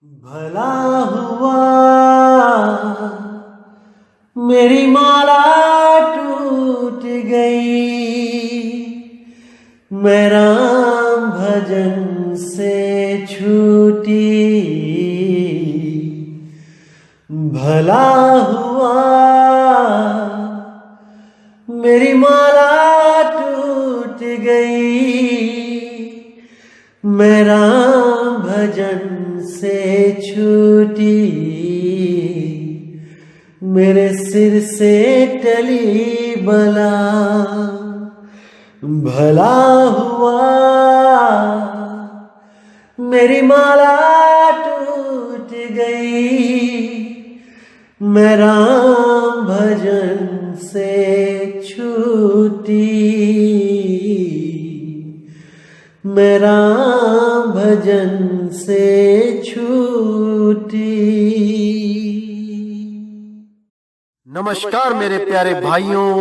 भला हुआ मेरी माला टूट गई, मैं राम भजन से छूटी। भला हुआ मेरी माला टूट गई, मैं राम भजन से छूटी। मेरे सिर से टली बला, भला हुआ मेरी माला टूट गई, मैं राम भजन से छूटी। मैं राम भजन से छूटी। नमस्कार मेरे प्यारे भाइयों,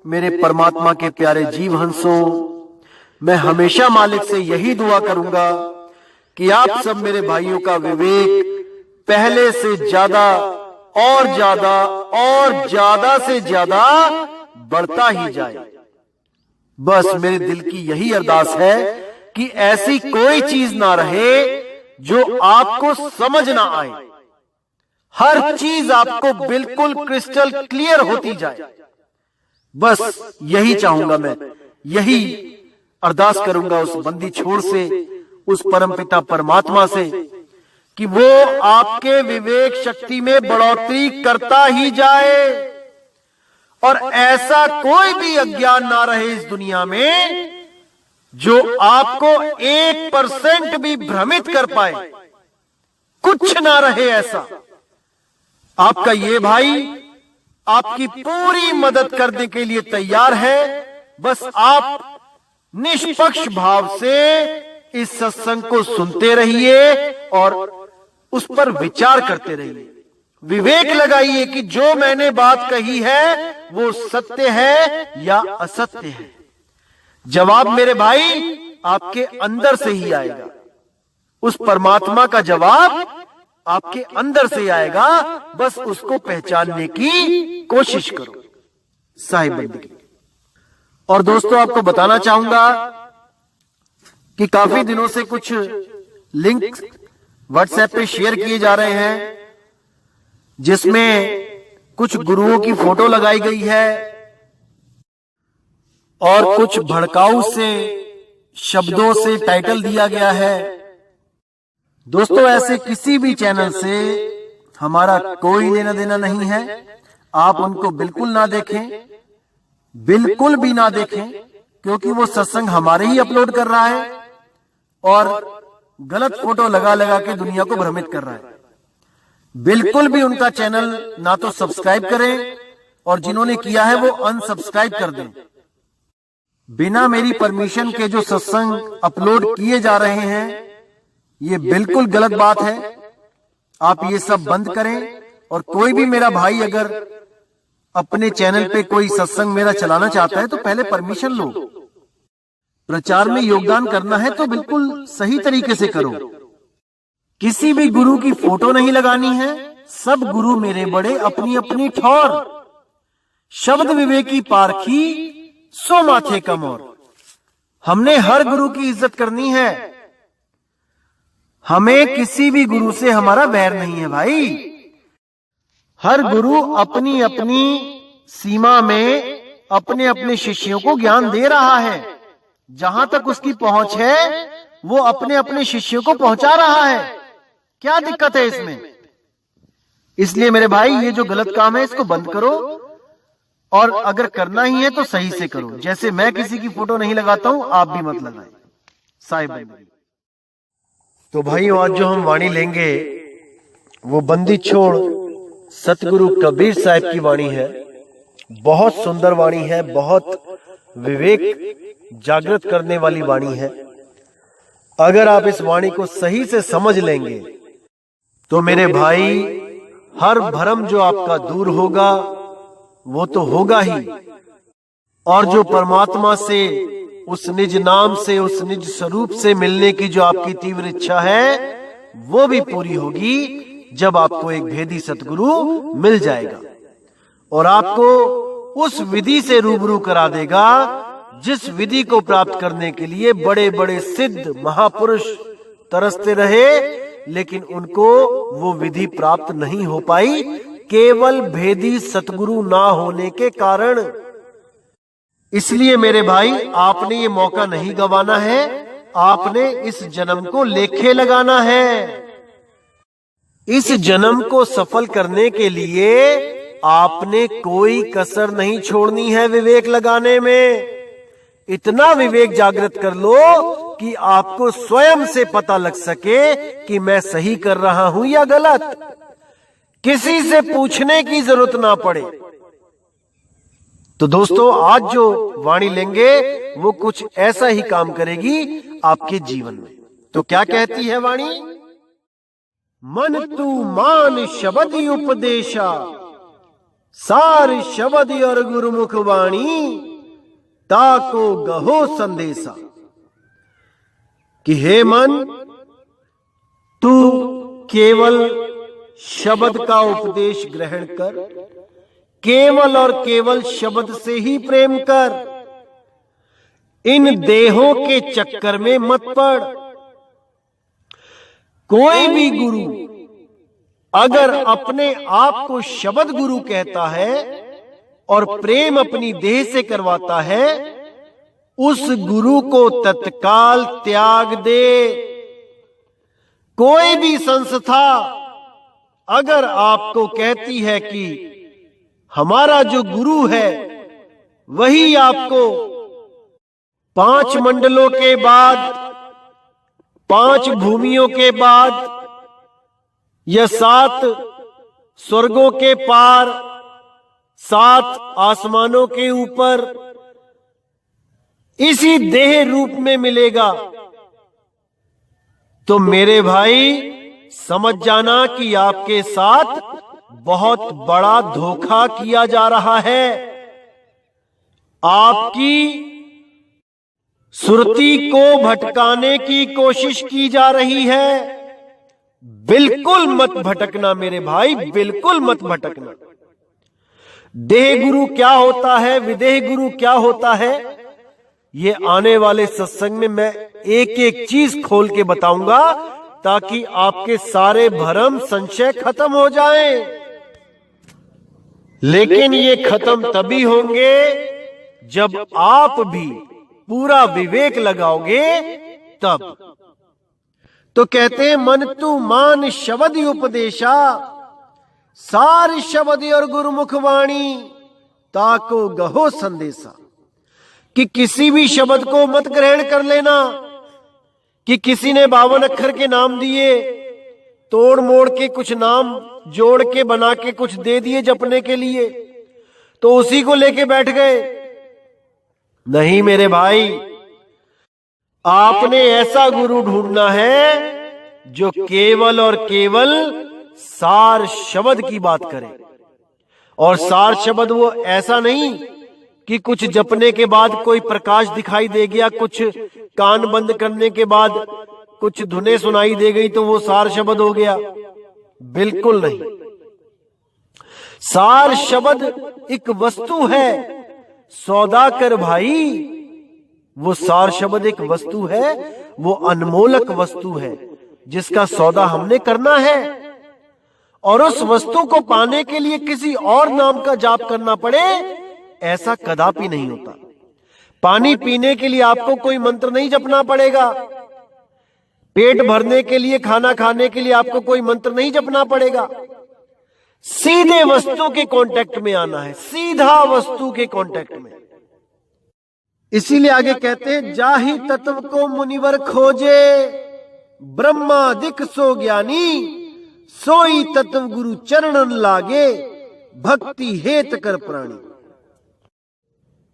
मेरे परमात्मा के प्यारे जीव हंसों। मैं हमेशा मालिक से यही दुआ करूंगा कि आप सब मेरे भाइयों का विवेक पहले से ज्यादा और ज्यादा और ज्यादा से ज्यादा बढ़ता ही जाए। बस मेरे दिल की यही अरदास है कि ऐसी कोई चीज ना रहे जो आपको समझ ना आए। हर चीज आपको बिल्कुल क्रिस्टल क्लियर होती जाए। बस यही चाहूंगा मैं, यही अरदास करूंगा उस बंदी छोड़ से, उस परमपिता परमात्मा से कि वो आपके विवेक शक्ति में बढ़ोतरी करता ही जाए और ऐसा कोई भी अज्ञान ना रहे इस दुनिया में जो आपको 1% भी भ्रमित कर पाए। कुछ ना रहे ऐसा। आपका ये भाई आपकी पूरी मदद करने के लिए तैयार है। बस आप निष्पक्ष भाव से इस सत्संग को सुनते रहिए और उस पर विचार करते रहिए। विवेक लगाइए कि जो मैंने बात कही है वो सत्य है या असत्य है। जवाब मेरे भाई आपके अंदर से ही आएगा। उस परमात्मा का जवाब आपके अंदर से आएगा। बस उसको पहचानने की कोशिश करो। साहिब बंदगी। और दोस्तों, आपको बताना चाहूंगा कि काफी दिनों से कुछ लिंक व्हाट्सएप पे शेयर किए जा रहे हैं जिसमें कुछ गुरुओं की फोटो लगाई गई है और कुछ भड़काऊ से शब्दों से टाइटल दिया गया है। दोस्तों, ऐसे किसी भी चैनल से हमारा कोई लेना देना नहीं है। आप उनको बिल्कुल ना देखें, बिल्कुल भी ना देखें, क्योंकि वो सत्संग हमारे ही अपलोड कर रहा है और गलत फोटो लगा लगा के दुनिया को भ्रमित कर रहा है। बिल्कुल भी उनका चैनल ना तो सब्सक्राइब करें और जिन्होंने किया है वो अनसब्सक्राइब कर दें। बिना मेरी परमिशन के जो सत्संग अपलोड किए जा रहे हैं ये बिल्कुल गलत बात है। आप ये सब बंद करें। और कोई भी मेरा भाई अगर अपने चैनल पे कोई सत्संग मेरा चलाना चाहता है तो पहले परमिशन लो। प्रचार में योगदान करना है तो बिल्कुल सही तरीके से करो। किसी भी गुरु की फोटो नहीं लगानी है। सब गुरु मेरे बड़े अपनी अपनी ठौर। शब्द विवेकी पारखी सो माथे कम और। हमने हर गुरु की इज्जत करनी है। हमें किसी भी गुरु से हमारा वैर नहीं है भाई। हर गुरु अपनी अपनी सीमा में अपने अपने शिष्यों को ज्ञान दे रहा है। जहां तक उसकी पहुंच है वो अपने अपने शिष्यों को पहुंचा रहा है। क्या दिक्कत है इसमें? इसलिए मेरे भाई ये जो गलत काम है इसको बंद करो और अगर करना ही है तो सही से करो। जैसे मैं किसी की फोटो नहीं लगाता हूं, आप भी मत लगाएं। साहिब। तो भाइयों, आज जो हम वाणी लेंगे वो बंदी छोड़ सतगुरु कबीर साहब की वाणी है। बहुत सुंदर वाणी है, बहुत विवेक जागृत करने वाली वाणी है। अगर आप इस वाणी को सही से समझ लेंगे तो मेरे भाई हर भ्रम जो आपका दूर होगा वो तो होगा ही, और जो परमात्मा से उस निज नाम से, उस निज स्वरूप से मिलने की जो आपकी तीव्र इच्छा है वो भी पूरी होगी जब आपको एक भेदी सतगुरु मिल जाएगा और आपको उस विधि से रूबरू करा देगा जिस विधि को प्राप्त करने के लिए बड़े बड़े सिद्ध महापुरुष तरसते रहे, लेकिन उनको वो विधि प्राप्त नहीं हो पाई केवल भेदी सतगुरु ना होने के कारण। इसलिए मेरे भाई, आपने ये मौका नहीं गंवाना है, आपने इस जन्म को लेखे लगाना है। इस जन्म को सफल करने के लिए आपने कोई कसर नहीं छोड़नी है विवेक लगाने में। इतना विवेक जागृत कर लो कि आपको स्वयं से पता लग सके कि मैं सही कर रहा हूं या गलत, किसी से पूछने की जरूरत ना पड़े। तो दोस्तों, आज जो वाणी लेंगे वो कुछ ऐसा ही काम करेगी आपके जीवन में। तो क्या कहती है वाणी? मन तू मान शब्द उपदेशा, सार शब्द और गुरुमुख वाणी, ताको गहो संदेशा। कि हे मन, तू केवल शब्द का उपदेश ग्रहण कर, केवल और केवल शब्द से ही प्रेम कर, इन देहों के चक्कर में मत पड़। कोई भी गुरु अगर अपने आप को शब्द गुरु कहता है और प्रेम अपनी देह से करवाता है, उस गुरु को तत्काल त्याग दे। कोई भी संस्था अगर आपको कहती है कि हमारा जो गुरु है वही आपको 5 मंडलों के बाद, 5 भूमियों के बाद या 7 स्वर्गों के पार, 7 आसमानों के ऊपर इसी देह रूप में मिलेगा, तो मेरे भाई समझ जाना कि आपके साथ बहुत बड़ा धोखा किया जा रहा है। आपकी सुरती को भटकाने की कोशिश की जा रही है। बिल्कुल मत भटकना मेरे भाई, बिल्कुल मत भटकना। देह गुरु क्या होता है, विदेह गुरु क्या होता है, ये आने वाले सत्संग में मैं एक एक चीज खोल के बताऊंगा ताकि आपके सारे भ्रम संशय खत्म हो जाएं। लेकिन ये खत्म तभी होंगे जब आप भी पूरा विवेक लगाओगे तब। तो कहते हैं मन तू मान शब्द उपदेशा, सार शब्द और गुरुमुख वाणी, ताको गहो संदेशा। कि किसी भी शब्द को मत ग्रहण कर लेना कि किसी ने 52 अक्षर के नाम दिए, तोड़ मोड़ के कुछ नाम जोड़ के बना के कुछ दे दिए जपने के लिए, तो उसी को लेके बैठ गए। नहीं मेरे भाई, आपने ऐसा गुरु ढूंढना है जो केवल और केवल सार शब्द की बात करे। और सार शब्द वो ऐसा नहीं कि कुछ जपने के बाद कोई प्रकाश दिखाई दे गया, कुछ कान बंद करने के बाद कुछ धुनें सुनाई दे गई तो वो सार शब्द हो गया। बिल्कुल नहीं। सार शब्द एक वस्तु है, सौदा कर भाई। वो सार शब्द एक वस्तु है, वो अनमोलक वस्तु है जिसका सौदा हमने करना है। और उस वस्तु को पाने के लिए किसी और नाम का जाप करना पड़े, ऐसा कदापि नहीं होता। पानी पीने के लिए आपको कोई मंत्र नहीं जपना पड़ेगा, पेट भरने के लिए, खाना खाने के लिए आपको कोई मंत्र नहीं जपना पड़ेगा। सीधे वस्तु के कांटेक्ट में आना है, सीधा वस्तु के कांटेक्ट में। इसीलिए आगे कहते हैं, जाहि तत्व को मुनिवर खोजे, ब्रह्मादिक सो ज्ञानी, सोई तत्व गुरु चरणन लागे, भक्ति हेत कर प्राणी।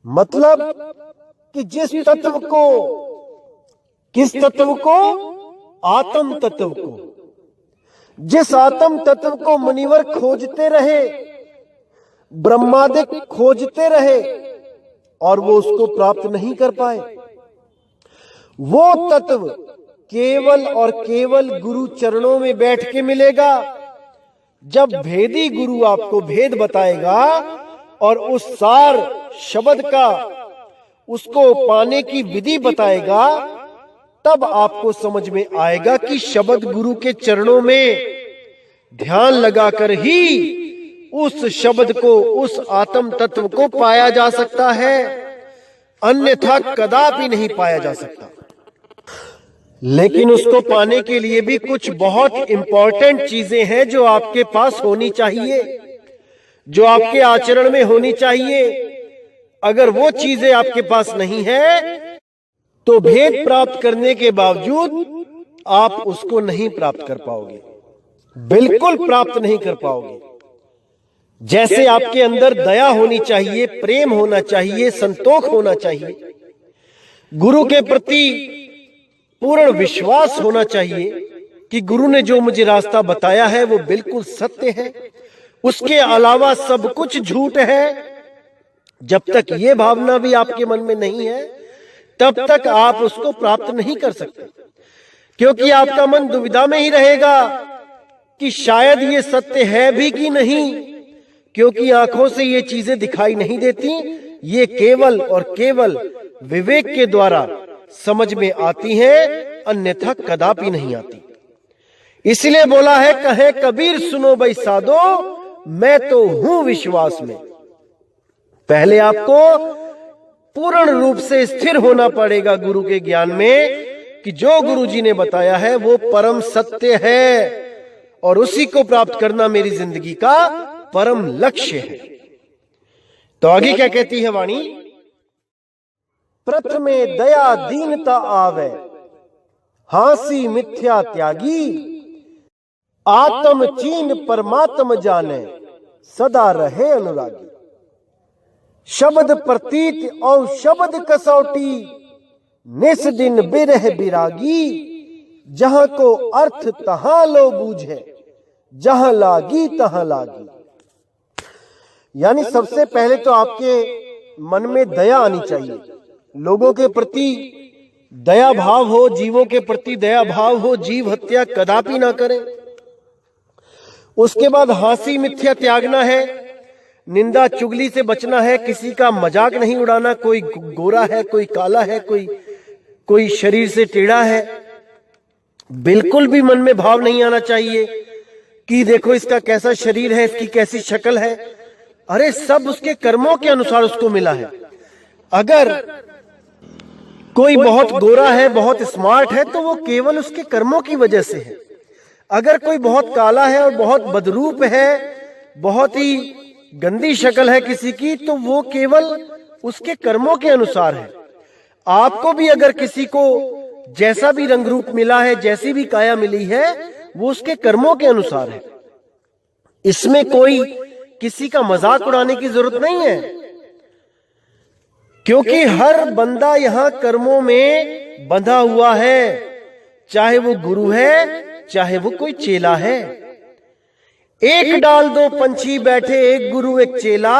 मतलब कि जिस तत्व को, किस तत्व को? आत्म तत्व को। जिस आत्म तत्व को मुनिवर खोजते रहे, ब्रह्मादिक खोजते रहे और वो उसको प्राप्त नहीं कर पाए, वो तत्व केवल और केवल गुरु चरणों में बैठ के मिलेगा। जब भेदी गुरु आपको भेद बताएगा और उस सार शब्द का उसको पाने की विधि बताएगा, तब आपको समझ में आएगा कि शब्द गुरु के चरणों में ध्यान लगाकर ही उस शब्द को, उस आत्म तत्व को पाया जा सकता है, अन्यथा कदापि नहीं पाया जा सकता। लेकिन उसको पाने के लिए भी कुछ बहुत इंपॉर्टेंट चीजें हैं जो आपके पास होनी चाहिए, जो आपके आचरण में होनी चाहिए। अगर वो चीजें आपके पास नहीं है तो भेद प्राप्त करने के बावजूद आप उसको नहीं प्राप्त कर पाओगे, बिल्कुल प्राप्त नहीं कर पाओगे। जैसे आपके अंदर दया होनी चाहिए, प्रेम होना चाहिए, संतोष होना चाहिए, गुरु के प्रति पूर्ण विश्वास होना चाहिए कि गुरु ने जो मुझे रास्ता बताया है वो बिल्कुल सत्य है, उसके अलावा सब कुछ झूठ है। जब तक ये भावना भी आपके मन में नहीं है तब तक आप उसको प्राप्त नहीं कर सकते, क्योंकि आपका मन दुविधा में ही रहेगा कि शायद ये सत्य है भी कि नहीं, क्योंकि आंखों से ये चीजें दिखाई नहीं देती, ये केवल और केवल विवेक के द्वारा समझ में आती हैं, अन्यथा कदापि नहीं आती। इसलिए बोला है, कहे कबीर सुनो भाई साधो, मैं तो हूं विश्वास में। पहले आपको पूर्ण रूप से स्थिर होना पड़ेगा गुरु के ज्ञान में कि जो गुरु जी ने बताया है वो परम सत्य है और उसी को प्राप्त करना मेरी जिंदगी का परम लक्ष्य है। तो आगे क्या कहती है वाणी? प्रथमे दया दीनता आवे, हांसी मिथ्या त्यागी, आत्म चीन परमात्म जाने, सदा रहे अनुरागी। शब्द प्रतीत और शब्द कसौटी, निस दिन बिरह बिरागी, जहां को अर्थ तहां लो बूझे, जहां लागी तहां लागी। यानी सबसे पहले तो आपके मन में दया आनी चाहिए, लोगों के प्रति दया भाव हो, जीवों के प्रति दया भाव हो, जीव हत्या कदापि ना करें। उसके बाद हांसी मिथ्या त्यागना है, निंदा चुगली से बचना है, किसी का मजाक नहीं उड़ाना, कोई गोरा है, कोई काला है, कोई शरीर से टेढ़ा है, बिल्कुल भी मन में भाव नहीं आना चाहिए कि देखो इसका कैसा शरीर है, इसकी कैसी शक्ल है। अरे सब उसके कर्मों के अनुसार उसको मिला है। अगर कोई बहुत गोरा है, बहुत स्मार्ट है, तो वो केवल उसके कर्मों की वजह से है। अगर कोई बहुत काला है और बहुत बदरूप है, बहुत ही गंदी शक्ल है किसी की, तो वो केवल उसके कर्मों के अनुसार है। आपको भी अगर किसी को जैसा भी रंग रूप मिला है, जैसी भी काया मिली है, वो उसके कर्मों के अनुसार है। इसमें कोई किसी का मजाक उड़ाने की जरूरत नहीं है, क्योंकि हर बंदा यहां कर्मों में बंधा हुआ है, चाहे वो गुरु है, चाहे वो कोई चेला है। एक डाल दो पंछी बैठे, एक गुरु एक चेला,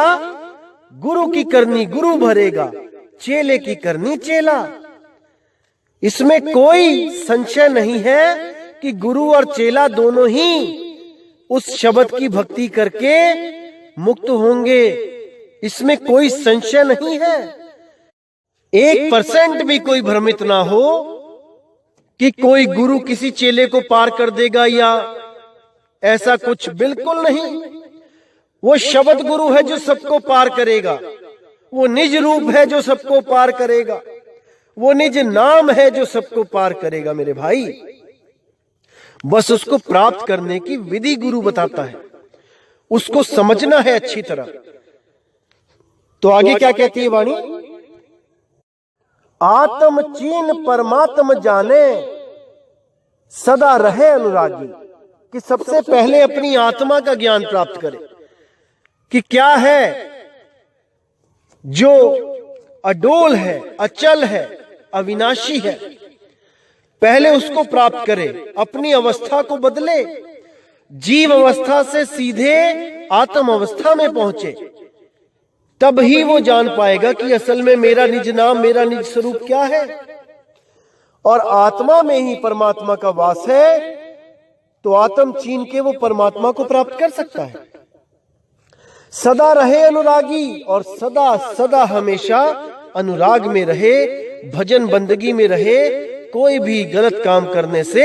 गुरु की करनी गुरु भरेगा, चेले की करनी चेला। इसमें कोई संशय नहीं है कि गुरु और चेला दोनों ही उस शब्द की भक्ति करके मुक्त होंगे, इसमें कोई संशय नहीं है। 1% भी कोई भ्रमित ना हो कि कोई गुरु किसी चेले को पार कर देगा या ऐसा कुछ, बिल्कुल नहीं। वो शब्द गुरु है जो सबको पार करेगा, वो निज रूप है जो सबको पार करेगा, वो निज नाम है जो सबको पार करेगा मेरे भाई। बस उसको प्राप्त करने की विधि गुरु बताता है, उसको समझना है अच्छी तरह। तो आगे क्या कहती है वाणी? आत्म चीन परमात्म जाने, सदा रहे अनुरागी। कि सबसे पहले अपनी आत्मा का ज्ञान प्राप्त करें कि क्या है जो अडोल है, अचल है, अविनाशी है। पहले उसको प्राप्त करे, अपनी अवस्था को बदले, जीव अवस्था से सीधे आत्म अवस्था में पहुंचे, तब ही वो जान पाएगा कि असल में मेरा निज नाम, मेरा निज स्वरूप क्या है। और आत्मा में ही परमात्मा का वास है, तो आत्म छीन के वो परमात्मा को प्राप्त कर सकता है। सदा रहे अनुरागी और सदा सदा हमेशा अनुराग में रहे, भजन बंदगी में रहे। कोई भी गलत काम करने से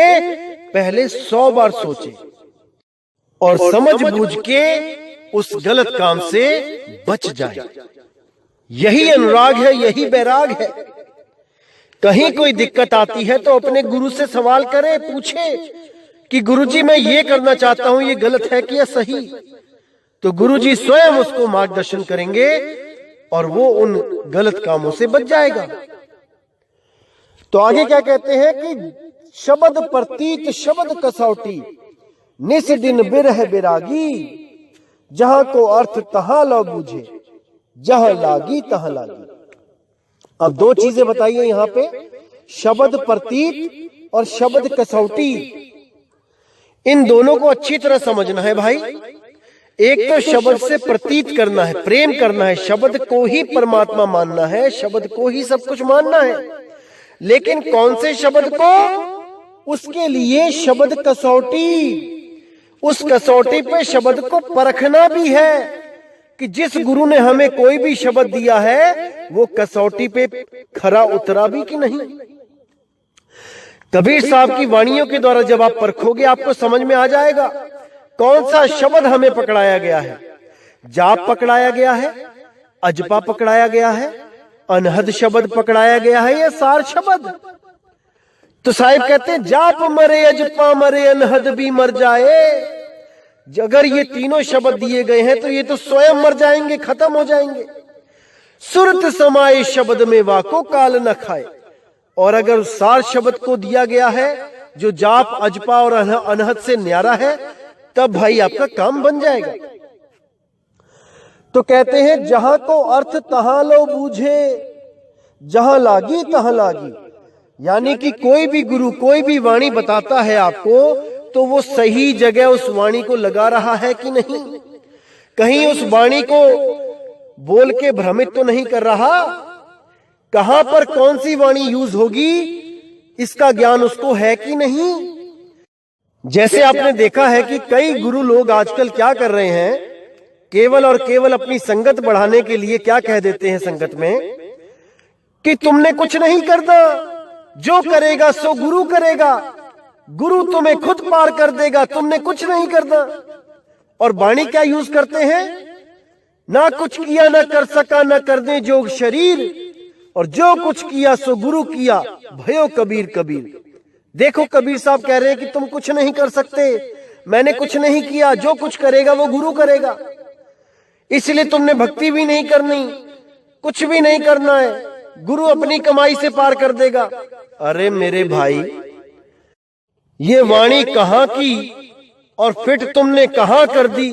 पहले 100 बार सोचे और समझ बूझ के उस गलत काम से बच जाए। यही अनुराग है, यही बैराग है। कहीं कोई दिक्कत आती है तो अपने गुरु से सवाल करे, पूछे कि गुरुजी मैं ये करना चाहता हूं, ये गलत है कि या सही। तो गुरुजी स्वयं उसको मार्गदर्शन करेंगे और वो उन गलत कामों से बच जाएगा। तो आगे क्या कहते हैं कि शब्द प्रतीत शब्द कसौटी, निस दिन बिरह बिरागी, जहां को अर्थ तहां लो बूझे, जहां लागी तहां लागी। अब 2 चीजें बताइए यहां पे, शब्द प्रतीत और शब्द कसौटी। इन दोनों को अच्छी तरह समझना है भाई। एक तो शब्द से प्रतीत करना है, प्रेम करना है, शब्द को ही परमात्मा मानना है, शब्द को ही सब कुछ मानना है। लेकिन कौन से शब्द को? उसके लिए शब्द कसौटी, उस कसौटी पे शब्द को परखना भी है कि जिस गुरु ने हमें कोई भी शब्द दिया है वो कसौटी पे खरा उतरा भी कि नहीं। कबीर साहब की वाणियों के द्वारा जब आप परखोगे आपको समझ में आ जाएगा कौन सा शब्द हमें पकड़ाया गया है। जाप पकड़ाया गया है, अजपा पकड़ाया गया है, अनहद शब्द पकड़ाया गया है या सार शब्द। तो साहिब कहते हैं जाप मरे, अजपा मरे, अनहद भी मर जाए। अगर ये तीनों शब्द दिए गए हैं तो ये तो स्वयं मर जाएंगे, खत्म हो जाएंगे। सुरत समाये शब्द में वाको काल न खाए। और अगर सार शब्द को दिया गया है जो जाप अजपा और अनहद से न्यारा है, तब भाई आपका काम बन जाएगा। तो कहते हैं जहां को अर्थ तहां लो बूझे, जहां लागी तहां लागी। यानी कि कोई भी गुरु कोई भी वाणी बताता है आपको तो वो सही जगह उस वाणी को लगा रहा है कि नहीं, कहीं उस वाणी को बोल के भ्रमित तो नहीं कर रहा। कहां पर कौन सी वाणी यूज होगी इसका ज्ञान उसको है कि नहीं। जैसे आपने देखा है कि कई गुरु लोग आजकल क्या कर रहे हैं, केवल और केवल अपनी संगत बढ़ाने के लिए क्या कह देते हैं संगत में कि तुमने कुछ नहीं करना, जो करेगा सो गुरु करेगा, गुरु तुम्हें खुद पार कर देगा, तुमने कुछ नहीं करना। और वाणी क्या यूज करते हैं, ना कुछ किया ना कर सका ना करने जोग शरीर, और जो कुछ किया सो गुरु किया, भयो कबीर कबीर। देखो कबीर साहब कह रहे हैं कि तुम कुछ नहीं कर सकते, मैंने कुछ नहीं किया, जो कुछ करेगा वो गुरु करेगा, इसलिए तुमने भक्ति भी नहीं करनी, कुछ भी नहीं करना है, गुरु अपनी कमाई से पार कर देगा। अरे मेरे भाई, ये वाणी कहां की और फिट तुमने कहां कर दी।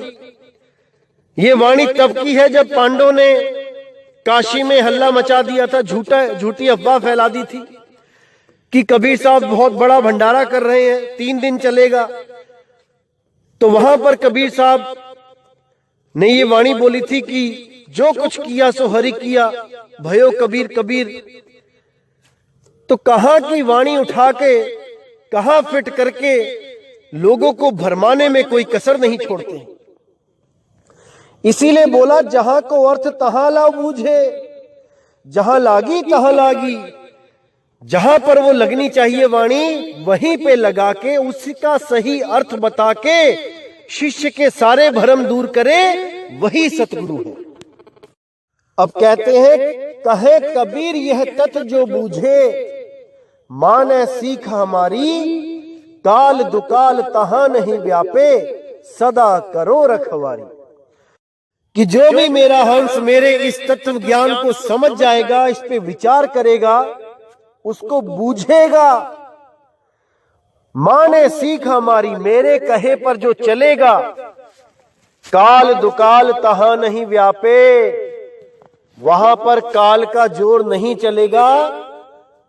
ये वाणी तब की है जब पांडवों ने काशी में हल्ला मचा दिया था, झूठी अफवाह फैला दी थी कि कबीर साहब बहुत बड़ा भंडारा कर रहे हैं, 3 दिन चलेगा। तो वहां पर कबीर साहब ने ये वाणी बोली थी कि जो कुछ किया सो हरि किया, भयो कबीर कबीर। तो कहां की वाणी उठा के कहां फिट करके लोगों को भरमाने में कोई कसर नहीं छोड़ते। इसीलिए बोला जहां को अर्थ तहां ला बूझे, जहां लागी तहां लागी। जहां पर वो लगनी चाहिए वाणी वहीं पे लगा के उसका सही अर्थ बता के शिष्य के सारे भ्रम दूर करे, वही सतगुरु है। अब कहते हैं कहे कबीर यह तत्व जो बूझे, माने सीख हमारी, काल दुकाल तहां नहीं व्यापे, सदा करो रखवारी। कि जो भी मेरा हंस मेरे इस तत्व ज्ञान को समझ जाएगा, इस पे विचार करेगा, उसको बूझेगा, माने सीख हमारी, मेरे कहे पर जो चलेगा, काल दुकाल तहां नहीं व्यापे, वहां पर काल का जोर नहीं चलेगा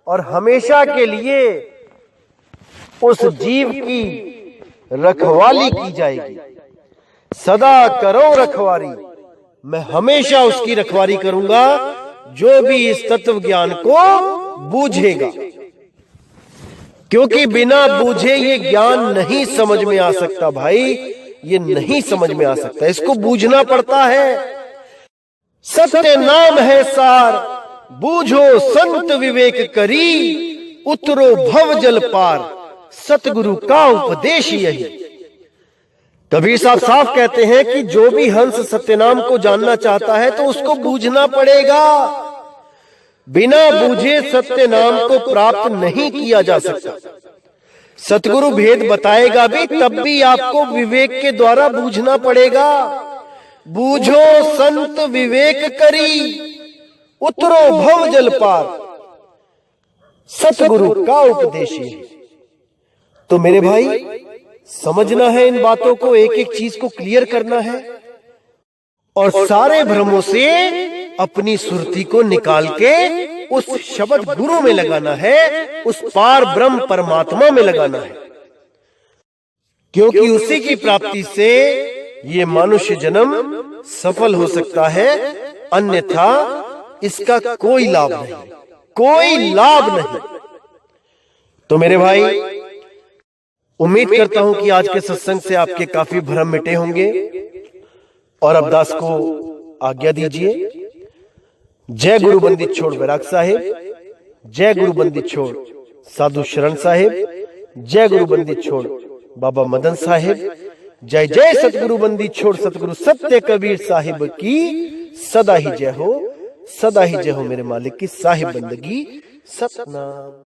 और हमेशा के लिए उस जीव की रखवाली की जाएगी। सदा करो रखवारी, मैं हमेशा उसकी रखवारी करूंगा जो भी इस तत्व ज्ञान को बूझेगा। क्योंकि बिना बूझे ये ज्ञान नहीं समझ में आ सकता भाई, ये नहीं समझ में आ सकता, इसको बूझना पड़ता है। सत्य नाम है सार, बूझो संत विवेक करी, उतरो भव जल पार, सतगुरु का उपदेश यही। कबीर साहब साफ कहते हैं कि जो भी हंस सत्यनाम को जानना चाहता है तो उसको बूझना पड़ेगा। बिना बूझे सत्य नाम को प्राप्त नहीं किया जा सकता। सतगुरु भेद बताएगा भी, तब भी आपको विवेक के द्वारा बूझना पड़ेगा। बूझो संत विवेक करी, उतरो भव जल पार, सतगुरु का उपदेश है। तो मेरे भाई, समझना है इन बातों को, एक एक चीज को क्लियर करना है और सारे भ्रमों से अपनी सुरती को निकाल के उस शब्द गुरु में लगाना है, उस पार ब्रह्म परमात्मा में लगाना है, क्योंकि उसी की प्राप्ति से ये मनुष्य जन्म सफल हो सकता है, अन्यथा इसका कोई लाभ नहीं, कोई लाभ नहीं। तो मेरे भाई, उम्मीद करता हूं कि आज के सत्संग से आपके काफी भ्रम मिटे होंगे और अब दास को आज्ञा दीजिए। जय गुरु बंदित छोड़ वैराग साहिब, जय गुरु बंदित छोड़ साधु शरण साहिब, जय गुरु बंदित छोड़ बाबा मदन साहिब, जय जय सतगुरु बंदित छोड़ सतगुरु सत्य कबीर साहिब की सदा ही जय हो, सदा ही जय हो मेरे मालिक की साहिब बंदगी सतनाम।